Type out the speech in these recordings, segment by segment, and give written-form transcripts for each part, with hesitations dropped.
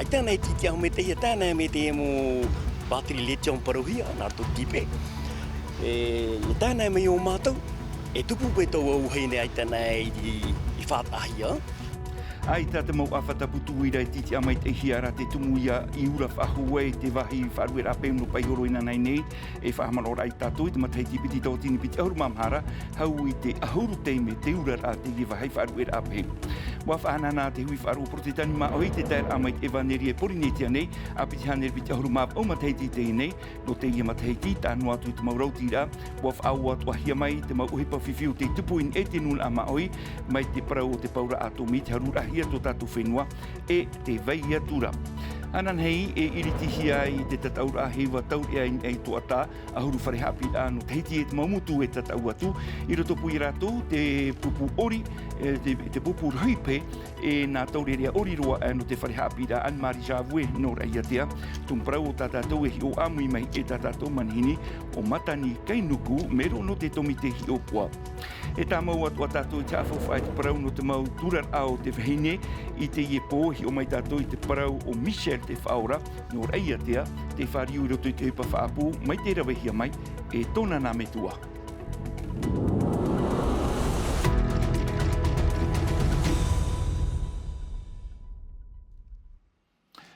Ai tēnei titi au me te hia tēnei me te mo bateri letiong paruhia, nā tō tipe. I tēnei me o mātou, e tupu pe tau au hei nei ai tēnei i whātahia. Ai tā te mau awhata putu ira e titi amai te hiara te tumu ia I ura whahua e te wahi wharuera pēmno pai horo ina nei nei e whahamarora ai tātou i te matai tipiti tō tini piti ahuru mamhara hau I te ahuru teime te ura rā te i wahi wharuera pēm. Wa whanana te hui wharu pro te tani ma oi te tair amai e waneri e porinetia nei a piti haneri piti ahuru maap o matai ti te nei no te ia matai ti tānu atu I te mau rauti rā wa whaau atu ahia mai te mau uhipa whiwhiu te tupuin e te nuna ama oi mai te parau o te paura ato mi te harura hia tō tātou whenua e te vaia tura. Anan hei e iritihia I te tataura hewa tauri ai tō ata ahuru whare hapi no teiti e te maumutu e tatau atu I roto pui rātou te pupu ori te pupu ruipe e nā taurerea ori roa no te whare hapi rā Anne-Marie Javue no reiatea tumprau o tātou e hi o amui mai e tātou manhini o matani kainuku mero no te tomi te hi o pua. E tā mau atua tātou I te awhawhai te parau no te mau turar ao te whahine I te iepo hi o mai tātou I te parau o Michel te whaora no reiatea te whariu roto I te upa whaapu mai te rawehia mai e tōna nā metua.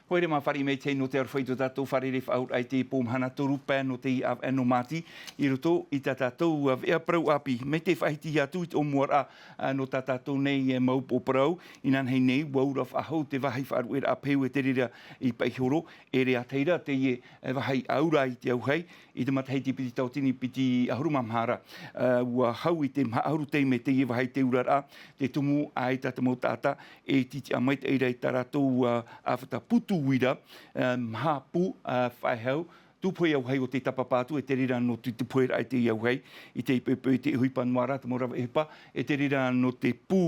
Koere mā whare mei te no te arwhaitu tātou whare re whaur ai te pōmhana toru pē no te av eno māti I roto I tā tātou vea prau api. Me te whahiti atu I te omuara no tā tātou nei e mau pō prau inan hei nei waura whahau te wahi wharu e apeu e te rira I paihoro e rea teira te e wahai aura I te auhei I te mataheiti piti tautini piti ahuru mamhara ua hau I te mahauru te me te e wahai te urara te tumu ai tā te mau tāta e titi amait eira I tā rātou awhata putu wira maha pu whaihau tupoi au hei o te tapapātu e te rira no te puera ai te iau hei I te ipepe te huipa nuara te morawa epa e te rira no te pū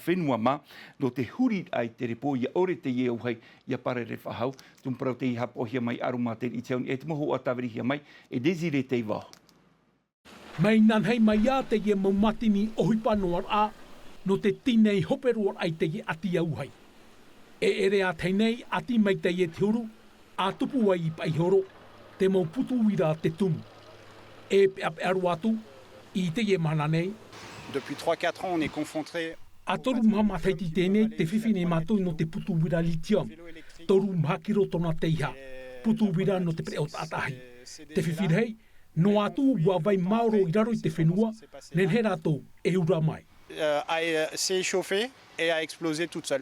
whenua ma no te huri ai te repo ia ore te iau hei ia pare re whahau tumparau te ihap o hia mai aruma te I teun e te moho a tawiri hia mai e desire te iwa. Mai nan hei mai a te ia maumatini o huipa nuara no te tinei hoperoa ai te ia ati au hei. E ere a teinei ati mai te ie te huru, a tupu ai I paihoro, te mau putu wira te tumu. E pe aru atu, I te ie mana nei. Depuis 3-4 ans, on est confronté... A toru mama teiti tēnei te whiwhine mātou no te putu wira litium. Toru mhakiro tona te iha, putu wira no te preo tātahi. Te whiwhirei, no atu ua vai maoro I raro I te whenua, nen he rātou e ura mai. s'est échauffée et a explosé toute seule.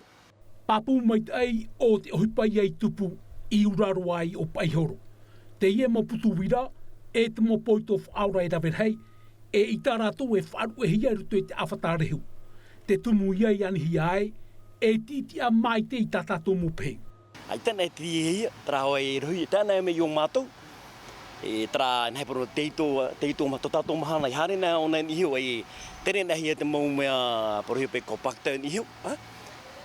Papu mai ai o te ohipai ai tupu I uraro ai o paihoro. Te ie mo putu wira, e te mo poito whaura e rawerhei, e I tā rātou e wharu e hia ruto e te awhatarehu. Te tumu iai anhi ai, e titia mai te I tā tātou mo pēng. Ai tēnei te hia, tra hoa e rui, tēnei me I o mātou. E tra nei paro teito mato tātou mahana I hare nā o nei nihiu, e tere nei hia te mau mea paro hia pe kopakta nihiu.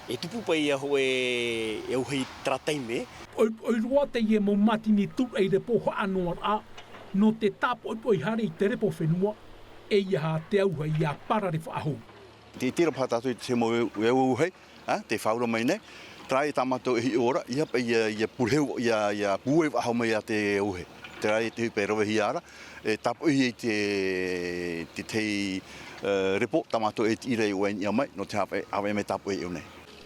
E tupu pai aho e auhei trataime. Oi roa te ie mo matini tu e repo ho anoa a, no te tapo oi hare I te repo whenua, e ia te auhei ia para re whaahu. Te tira pātātou I te mo e auhei, te whaura mai nei, trai tamato I ora, ia pa ia purheu, ia kue wahau mai a te auhei. Trai te hupe rawe hiara, e tapo I te repo tamato e tirei uen ia mai, no te hawe me tapo e nei.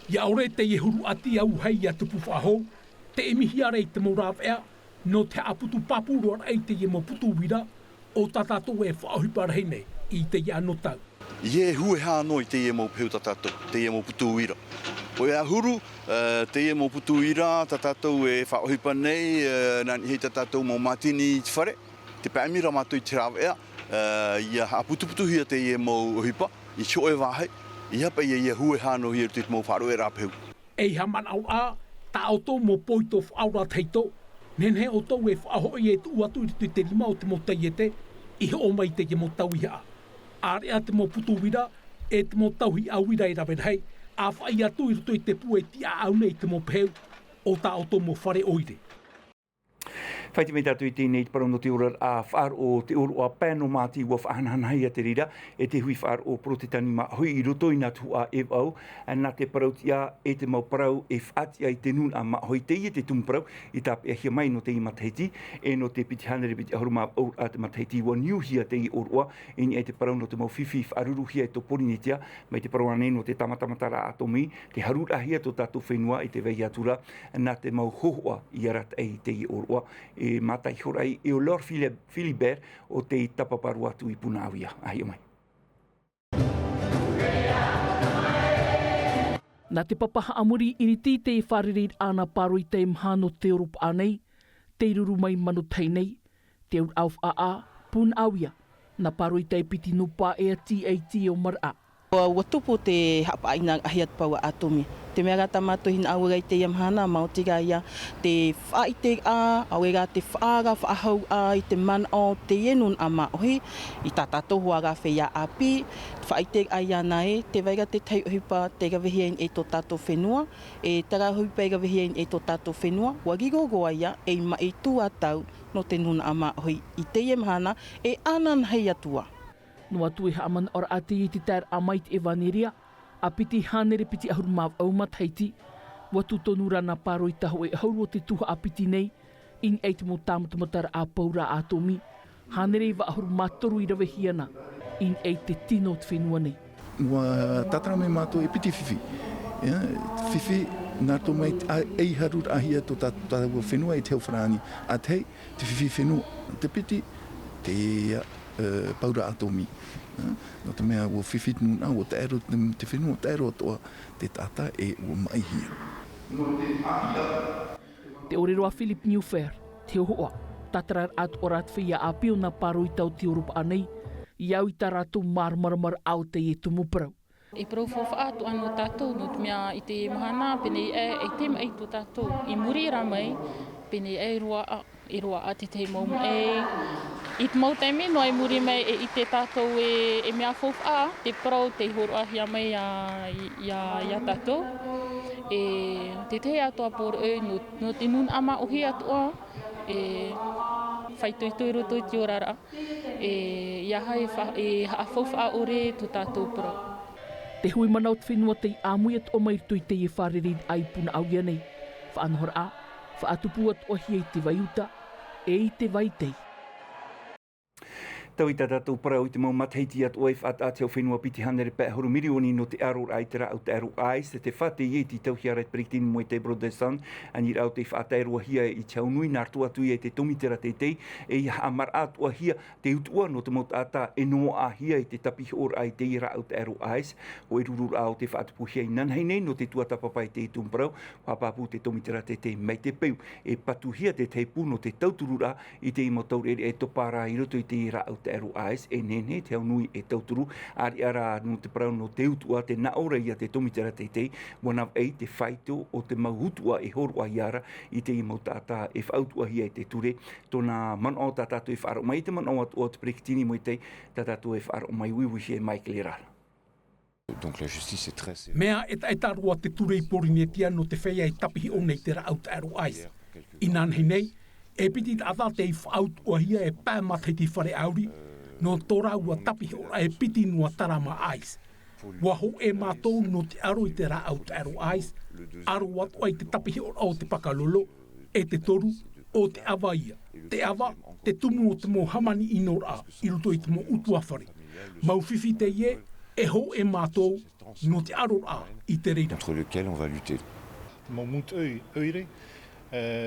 Ia ore te ie huru ati au hei ia tupu whahou, te emihiare I te morawea, no te aputu papu roa ei te ie mo putu wira, o tatatou e whaohipa rei nei I te ia anotau. Ie hue hā noi te ie mo peu tatatou, te ie mo putu wira. O ea huru, te ie mo putu wira, tatatou e whaohipa nei, nani hei tatatou mo matini I te whare, te pēmira mātou I te rawea, ia aputu hia te ie mo hipa, I shoe wahei, Ia pa ia hue hano hia te mo wharu e rapeu. E haman au a, ta auto mo poito whaura teito, nen he o tau e whahoi e tu atu I te lima o te mo taiete, I o mai te mo tauiha. Are a te mo putu wira, e te mo tauhi au wira I rawerhei, a whai atu I te pu e tia au nei te mo peu, o ta auto mo whare oire. Whaiti me tātou I tēnei te parau no te ora a whaar o te ora o a pēno māti ua whahanhanai a te rira, e te hui whaar o protetani ma hui I roto I nā tua e au, nā te parau tia e te mau parau e whaati ai te nun a ma hoi te I te tumu parau, I tā pia hia mai no te I mataiti, e no te piti hanere piti ahuruma au a te mataiti ua niuhia te I oroa, e ni ai te parau no te mau whiwhi whaaruru hia e to porinetia, mai te parau ane no te tamatamatara atomi, te harura hia to tātou whenua I te vei atura, nā te mau hohoa I arat ai te I oroa, e matai horai e o Lord Philibert o te tapaparu atu I Punawia. Ahi o mai. Nā te papaha amuri iriti te I wharereid ana paro I te mhano te Europa anei, te iruru mai manu teinei, te ur auf a Punawia, na paro I te piti nupa e a TAT o mara. Ua tupu te hapaaina ahiat paua atomi. Te mea gata mātou hina aura I te iamhana, maotiga ia te whaite a, auera te whaara, whaahau a I te mana o te enun a maohi, I tātātou huara whea api, whaite a ia nae, te vaiga te tei uhipa te gawihia e tō tātou whenua, e tara uhipa e gawihia e tō tātou whenua, ua gigogoa ia e mai tū atau no te nuna a maohi I te iamhana e anan hei atua. No atu e haaman ora ati I te tair a mait e vaneria, a piti hanere piti ahurumāw au mataiti, watu tonu rana paro I taho e hauru o te tuha a piti nei, in eit mo tāmatamatara a paura a tomi, hanere I wa ahurumātoru I rawe hiana, in eit te tino te whenua nei. Ua tatara me mātou e piti whiwhi. Whiwhi, nā tō mai ei harur ahia tō tātou whenua I te hau wharaani, a te whiwhi whenua, te piti, te paura atomi. No te mea ua whiwhit nuna, ua te ero te whenua, te ero toa te tata e ua mai hia. Te oreroa Philip Newfair, te hoa, tatarar at orat whia a pio na paro I tau te Europa anei, iau I taratu marmaramar au te e tumuparau. I profofa atu anu tātou, no te mea I te mahana, pene e te mai tu tātou. I muri ra mai, pene e rua a te te mau I te mau taime, no ai muri mai I te tātou e mea fofa a, te parau, te horo ahia mai ia tātou. E te te atua por no te nun ama ohi atua, e whaitoi roto I te orara, e iaha e haafofa a ore tu tātou parau. Te hui manau te whenua te āmuiat o mai tui te e wharerid ai puna au ia nei. Whaanohora a, whaatupu at ohi te vaiuta, e te vaitei. Tau I tātou parau I te mau mataiti at oe whaat o whenua piti hanere pē horo mirioni no te aror ai te rau te aro ais, te whate I te tau hiarai perikitini mo te Broderson, ani rau te whaata erua hia I chaunui, nārtua tui te tomitera te te, e I hamar atua hia te utua no te mot ata e no a hia I te tapihi or ai te rau te aro ais, o e rurur au te whaatupu hia I nanheine no te tuatapapai te tumparau, whapapu te tomitera te te mai te peu, e patu hia te te pu no te tauturura I te imotaurere e topara I roto I te rau te aro ais, e nene te au nui e tauturu, ari ara no te parau no te utua, te naora ia te tomitera te te, wanaw ei te whaito o te mauhutua e horua iara I te imoutata e whautua hia I te ture, tōna manao tātātou e whaaro mai te manao atu o te perikitini mo I te, tātātou e whaaro mai wiwihi e mai Rara. Donc la justice est très... Mea e tarua te ture I porinetia no te whea I tapihi o nei te rau te aro ais. I nanhei nei, e piti ata te I whautua hia e pāmatai te whare auri, no tōra ua tapihi o e piti nua tarama ais. Waho e mātou no te aro I te rau te aro ais, aro watu ai te tapihi o te pakalolo, e te toru o te awa ia. Te awa, te tumu o te mo hamani I nora, I roto I te mo utuawhare. Mau whiwhi te ie, e ho e mātou no te aro a I te reira. Contre lequel on va lutter. Mo mut oire,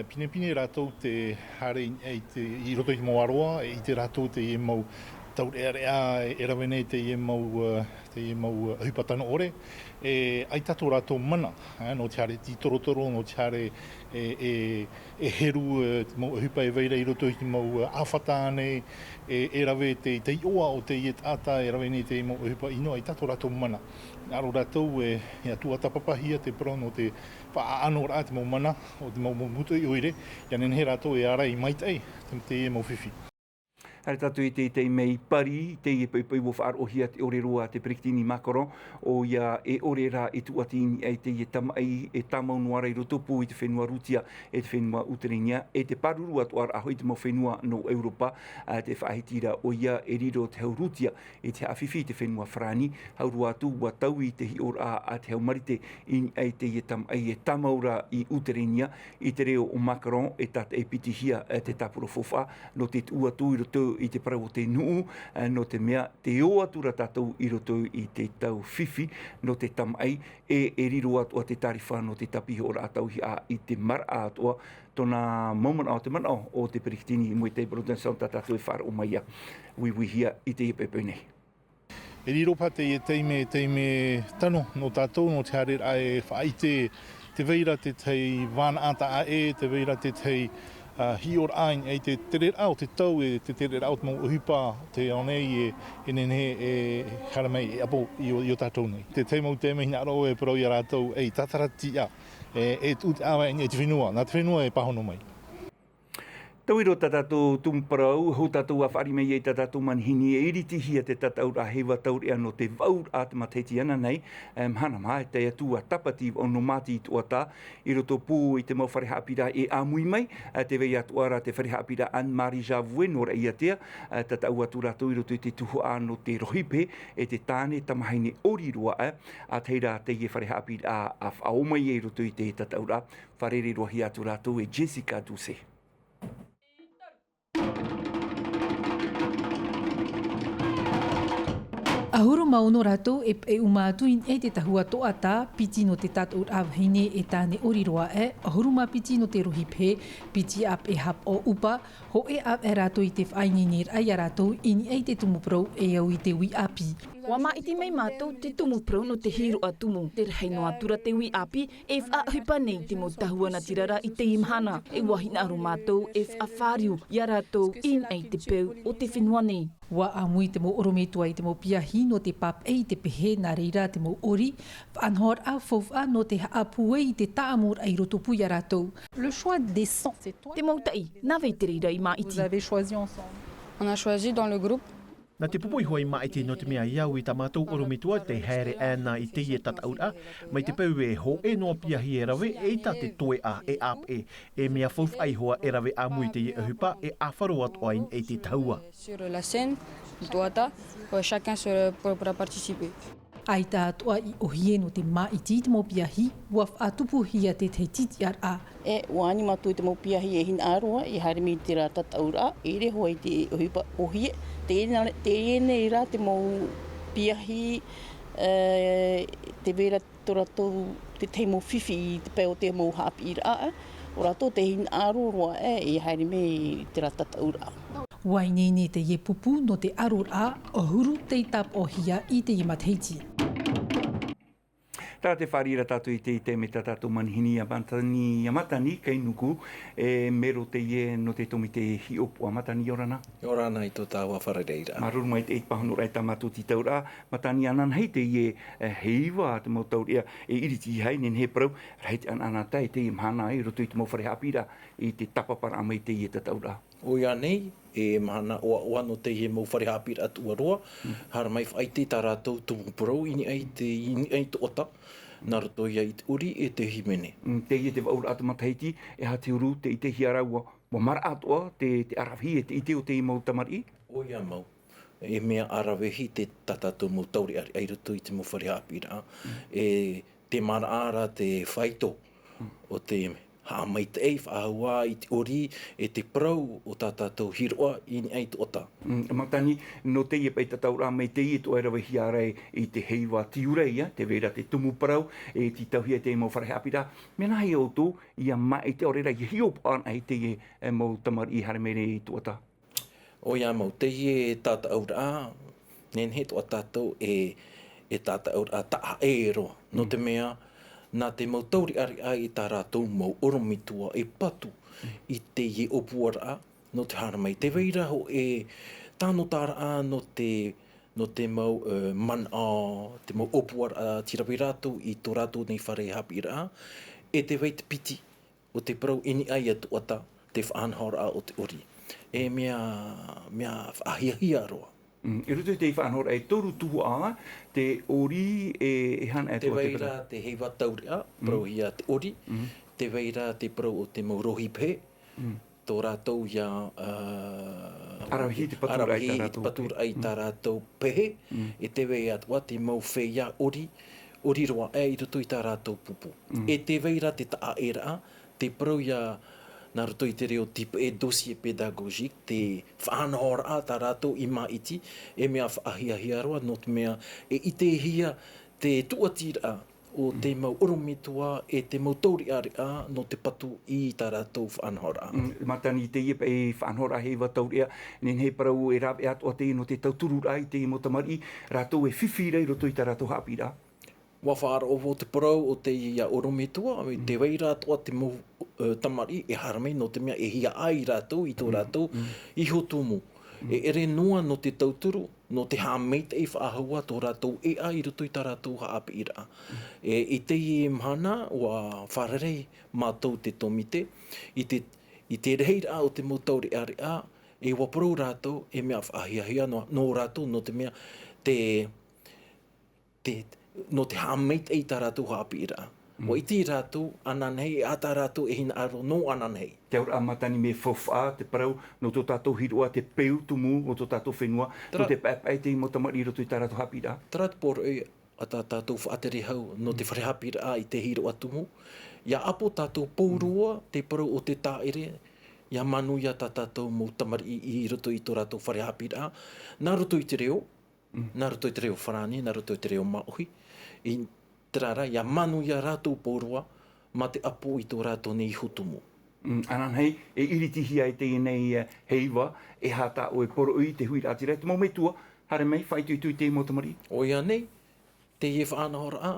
pine rātou te hare I roto I te mo aroa, I te rātou te ie mau tau rea e rawene te ie mau hupatano ore, e ai tato rātou mana, no te hare ti torotoro, no te hare e heru mau hupa e veira I roto I te mau awhata ane, e rawe te oa o te iet ata, e rawene te mau hupa ino, ai tato rātou mana. Aro rātou e atu atapapahia te pro no te whaano rā te mau mana, o te mau mutu I oire, ia nene he rātou e ara I maitei, te ie mau whiwhi. Hare tatu te mei pari, te pei wo whaar ohia te ore roa te Perikitini Macron, o ia ore rā tuatini ai te tamai tamau noara I roto pū te whenua Rutia te whenua Uterenia, te parurua tuar ahoi te mo whenua no Europa, te whaahitira o ia riro te hau Rutia te awhiwhi te whenua Frani, haurua atu wa tau te hi ora te hau marite ai te tamai tamaura I Uterenia, te reo o Macron tata pitihia te tapuro fofa, no te uatu I roto I te parau o te nuu, no te mea te o atura tātou I roto I te tau whiwhi, no te tamai, riro atua te tariwha no te tapihi o rātau I te mara atua, tōna moment o te mana o te Perikitini mo te Brodensound tātou whara o maia, wiwihia I te epepeu nei. Riro pa te teime tano no tātou no te harer ai whaite te veira te tei vāna ata ae, te veira te tei hior ain e te tere au te tau te tere au te mau uhipa te aonei nene haramei apo I o tātou nei. Te teimau te mehina aro parau I a rātou tatarati tūt awa te whenua, nā te whenua pahono mai. Tauiro tātou tumparau, hou tātou a whaari mei tātou manhini iritihia te tātou a hewa taurea no te vaur a te mateiti ana nei, hana mai te atua tapati o no mati tuata, I roto pū I te mau wharehapira amui mai, te vei atuara te wharehapira Anne-Marie Javoué no rei atea, tātou atu rātou I roto I te tuhu no te rohipe, te tāne tamahaine oriroa, a teira te wharehapira a whaomai I roto I te tātou rā, wharere rohi atu rātou Jessica Doucet. Ahuru mauno rato umatu in te tahua toata piti no te tatou awhine tāne oriroa ahuru ma piti no te rohipe piti ap hap o upa ho ap rato I te whainginir ai rato ini te tumuprau au I te wi api. Wa ma iti mai mātou te tumuprau no te hiro atumu, te rehaino atura te wi api whaahipa nei te mo tahua na tirara I te imhana wahina aru mātou whaawhariu ia rato in ai te peu o te whenua nei. Wa amui te mo orometua I te mo piahi no te pap te pehe nā reira te mo ori, whanhor a whauwha no te haapu I te taamur ai roto pui a rātou. Le choix des sons. Te mautai, nā vei te reira I mā iti. Vous avez choisi ensemble. On a choisi dans le groupe. Nā te pupoi hoi maiti no te mea iau I tamatou oromitua te haere ana I te tataura, mai te peu ho noa piahi rawe ta te toe a ap mea fouf ai hoa rawe amui te hupa awharo atu ain te taua. Sur la scène, toata, chacun pourra participer. Ai tā atua I ohie no te maiti te mo piahi, waf atupu hia te titi ar a. Wani matu te mo piahi hin aroa, harimi te rā tataura, re hoa I te ohipa ohie, te ene rā te mo piahi, te vera toratou te teimo whiwhi te peo te mo hapi rā, o rato te hin aroa harimi te rā tataura. Wainene te ye pupu no te arur a, ohuru te tap ohia I te imateiti. Tā te wharira tātou I te me tātou manhini a matani kei nuku, mero te ie no te tomi te hiopu a matani orana. Orana I tō tāua wharereira. Maruru mai te pahanu rai tamatu ti taura, matani anan hei te ie heiwa te mau taurea iriti hai nen he prau, rei te anana tai te imhana ai, roto I te mau wharehapira I te tapapara amai te ie te taura. O ia nei, mahana oa no te he mau wharehapira atua roa, hara mai whaite tā rātou tumuporau ini ai te ota, nā roto ia I te uri te himene. Te ie te waura atu mataiti, hati uru te I te hiaraua, wa mara atua, te arahi te ite o te imau tamari? O ia mau. Mea arawehi te tatatou mau tauri ai roto I te mau wharehapira. Te mara ara te whaito o te ha mai te whaahua I te ori te prau o tātou hiroa ini ai te ota. Matani, no te ie pei tataura mai te ie to erawe hiarei I te heiwa tiureia, te vera te tumu parau, ti tauhia te mau wharehapira. Mena hei o tō, ia mai te orera I hiopan ai te ie mau tamari I haramere I tuata. O ia mau, te ie tātaura, nen he toa tātou tātaura taa roa. No te mea, nā te mau tauri ari ai I tā rātou mau oromitua patu I te ie opuara no te haramai. Te veira ho tāno tāra no te mau mana, te mau opuara tirawi rātou I tō rātou nei wharehapira, te vei te piti o te parau ini ai atu ata te whaanhora o te ori. e mea ahia roa. I rutu te whanhora e toru tuhu a, te ori e hana e te weira te heiwa tauria, prohia te ori, te weira te pro o te maurohi pe, tō rātou ia Arahi te patura ai tā rātou pehe, e te wei atua te mau whea ori roa e i rutu i tā rātou pupu. E te weira te taa era, te pro ia nā roto i te reo tipu e dossier pédagogique, te whanahora a tā rātou i maiti, e mea whaahia roa, no te mea e i te hia te tuatira o te mau oromitua e te mau tauri a no te patu i tā rātou whanahora. Matani te iepa e whanahora hei wa tauri a, nen he parau e rawe atua te no te tauturu rai te motamari, rātou e whiwhirei roto i tā rātou hapira. Wa whaara o te parau o te ia oromitua, te weira atua te mau tamari e haramei no te mea e hia ai rātou i tō rātou i hotumu. E ere noa no te tauturu, no te hāmeita e whaahua tō rātou e ai rutu i tā rātou haapi ira. I te i mhana wa wharerei mātou te tomite, i te reira o te mautauri are a, e waparau rātou e mea whaahia no rātou no te mea no te hāmeita i tā rātou haapi ira. Wa iti rātou ananhei, a tā rātou e hina aro no ananhei. Te aura matani me whawha, te parau, no tō tātou hiroa, te peu tumu, o tō tātou whenua, no te papai te motamari roto i tā rātou hapira. Trat por e a tā tātou whaatere hau, no te wharehapira i te hiroa tumu. Ia apo tātou pōrua, te parau o te tāere, ia manu ia tā tātou motamari i roto i tō rātou wharehapira. Nā roto i te reo, nā roto i te reo wharani, nā roto i te reo maohi, i Trara, ia manu ia rātou pōrua, ma te apo i tō rātou nei hutumu. Anan hei, e iritihi ai te nei heiwa, e hata o e poro ui te hui rātira. Te mau me tua, hare mei, whai tui te motamari? O ia nei, te ie whaanahora a,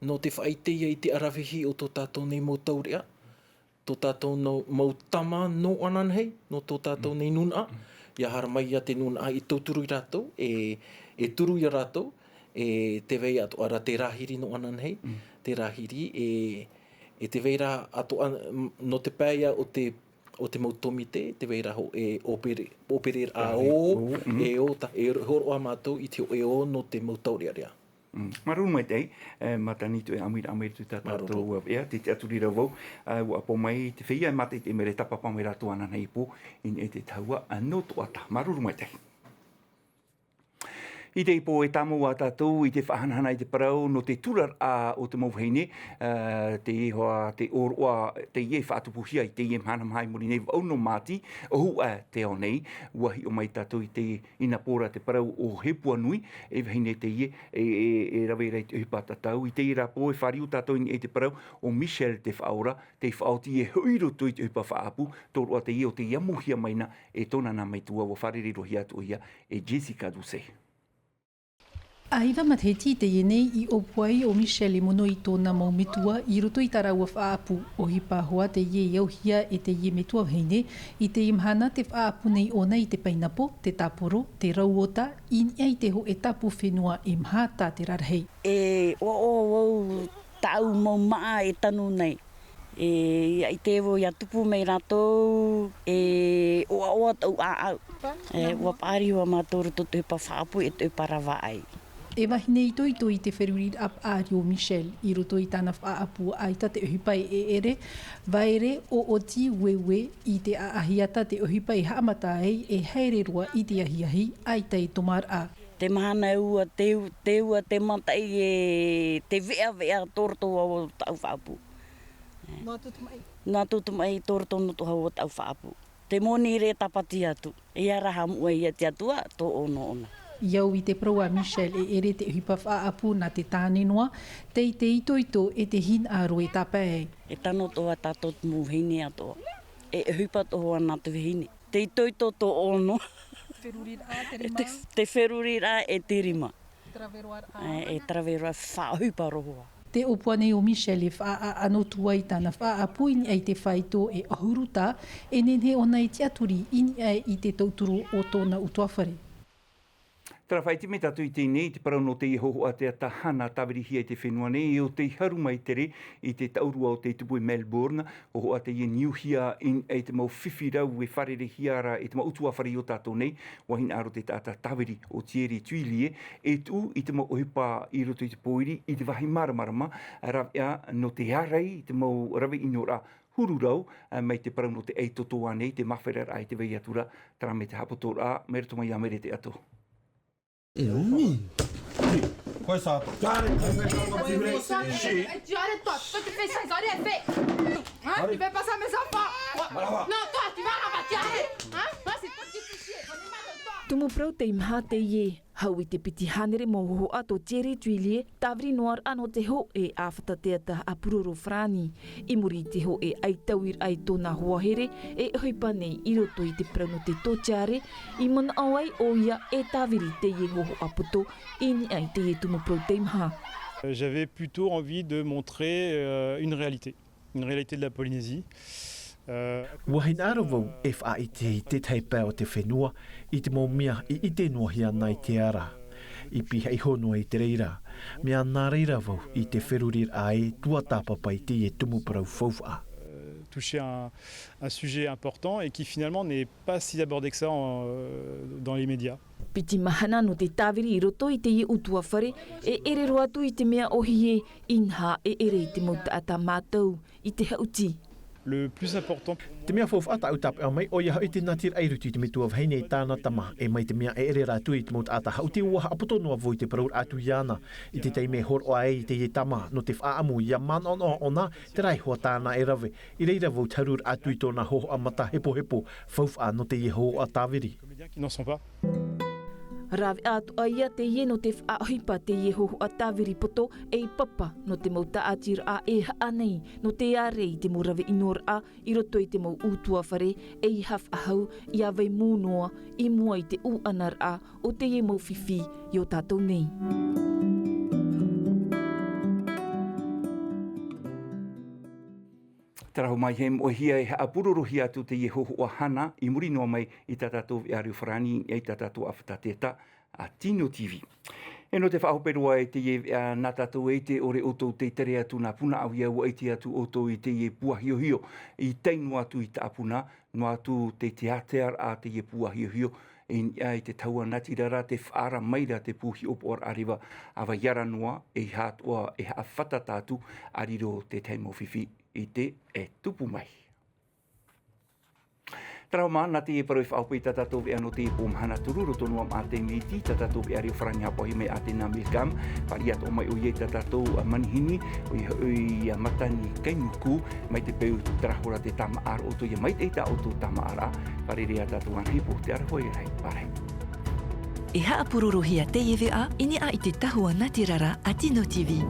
no te whai te i te arawihi o tō tātou nei mautauria, tō tātou no mautama no anan hei, no tō tātou nei nuna. Ia hara mai ia te nuna i tauturu i rātou, e turu i rātou, e te wei atu ara te rahiri no anan hei, te rahiri e te weira atu no te pēia o te mautomite, te weira ho e opere a o, e horo a mātou i te o e o no te mautauri area. Maruru mai tei, matani tu e amira tu tātou ea, te aturira wau, ua po mai te whia, mate te mere tapapa mai rātou anan hei po, in e te taua no toata. Maruru mai tei. I te ipo e tamu a tātou i te whahanahana i te parau no te turar a o te mauheine, te ihoa, te oroa, te ie whaatupuhia i te ie mhanam hai muri nei wau no māti, o hua te o nei, uahi o mai tātou i te inapora te parau o hepua nui, e wahine te ie, e rawe rei te uhipa tātou, i te ira po e whariu tātou i te parau o Michel te whaora, te whaoti e huiro tui te uhipa whaapu, tōrua te ie o te iamuhia maina, e tōna nā mai tua wa whariri rohi atu ia, e Jessica Duse. Aiva matheti te yenei I opuai o Michel mono I tōna maumitua I roto I taraua whaapu o hipa hoa te ie iauhia e te ie metua heine I te imhana te whaapu nei ona I te painapo, te taporo, te rauota, I te ho e tapu whenua imhata te rarhei. E o tau mau maa e tanu nei. I te evo ia tupu mei rātou, oa tau a au. Ua pāri ua mātou roto te pa whaapu e te parawa ai. E wahine I toi te wheruri ap aari o Michel I roto I tāna whaapu aita te uhipai e ere, vaere o oti wewe I te aahiata te uhipai haamata ei e heire roa I te ahiahi aita I tomar a. Te mahana ua, te ua, te matai e te vea tōroto o tau whaapu. Nā tutumai tōroto no toha o tau whaapu. Te moni re tapati atu, e araha mua I te atua, tō ono ona. Iau I te proa Michel e ere te uhipa whaapu na te tānenua, te itoito e te hin aro e tapai. E tano toa tātou mu hine atoa. E uhipa toa nā te hine. Te itoito tō ono. Te wherurira e te rima. E traveroa whaahupa rohua. Te opuane o Michel e whaa anotua I tāna whaapu ini ai te whaito e ahuruta, e nenhe ona I te aturi ini ai I te tauturu o tōna utuawhare. Tara whai te me tatu I tēnei, te parau no te ihoho a te tahana tawirihi te whenua nei, o te haru mai tere I te taurua o te tupu I Melbourne, o hoa te New Hia in e te mau whiwhi rau e wharere hiara e te mau utua whare o tātou nei, wahina aro te tata tawiri o Thierry Tuilie, e tu I te mau ohipa I roto I te poiri, I te wahi maramarama, rawea no te arei, te mau rawe inora hururau, mai te parau no te eitotoa nei, te mawhera ai te wei atura, tara me te hapotora, mere to mai amere te ato. Quoi ça? Arrête toi, tu fais ça, arrête, fais. Hein, tu fais pas ça à mes enfants. Non, toi, tu vas là-bas, tu arrêtes. Hein, c'est toi qui fais chier, j'en ai marre de toi. Tumu prau te imha te ie, hau I te piti hanere mo ho ato Thierry Tuilie, tawri noar ano te ho e awhata teata a Puroro Frani. I muri te ho e aitawir ai tōna hoahere e hoipa nei I roto I te prau no te tōtiare, I mana awai o ia e tawiri te ie ho apoto, ini ai te ie tumu prau te imha. J'avais plutôt envie de montrer une réalité de la Polynésie. Wahina arawau e wha I te teipa o te whenua, I te mōmia I te nohia nai te ara. I piha I honua I te reira. Mea nā reira vau I te wherurir ai tua tāpapa I te e tumu parau whauwha. Toucher un sujet important et qui finalement n'est pas si abordé que ça dans les médias. Piti mahana no te tāwiri I roto I te ie utua whare, e ere roa atu I te mea ohi e inha e ere I te mauta ata mātou I te hauti. Le plus important. Te mea whawha ata utap au mai, o ia hau te natir airuti te metua vheine I tāna tama, e mai te mea e ere rātu I te mauta ata hauti uaha apoto noa voi te paraur atu iana. I te teime hor o ai te ie tama, no te whaamu ia man ona, te rai hoa tāna e rawe. I reira vau tarur atu I tōna hoho amata hepo whawha no te ie ho a tāwiri. Qui n'en sont pas. Rawe atu aia te ie no te whaahipa te ie hoho a tāwiri poto e I papa no te mau taatir a e haanei no te arei te mo rawe inor a I roto I te mau utua whare e I haf ahau I awei mūnoa I mua I te uanar a o te ie mau whiwhi I o tātou nei. Tarahu mai he mohia e apurorohi atu te ie hoho o hana I muri noa mai I tatatou Ario Frani I tatatou awhatateta a Tino TV. E no te whahoperua e te ie nā tatou e te ore oto te tere atu nā puna au iau e te atu oto I te ie puahiohio I teinu atu I ta apuna no atu te teater a te ie puahiohio I te taua natirara te whaara maira te puhi opo ar ariwa awa yara noa e hātua e hawhata tātu ariro te teimo whiwhi I te e tupu mai. Trauma na te e paroi whaupui tatatou e ano te e pōmhana tururo tonu am a te miti tatatou e Ario Frani hapohi me a te nā milkam pariat o mai o ie tatatou a manihini o i matani kaimuku mai te peu trahora te tama ar o to ia mai te ta o to tama ara parere a tatou anhipo te arahoi rai pare. E haa pururuhia te iwi a ini a I te tahua natirara a Tino TV.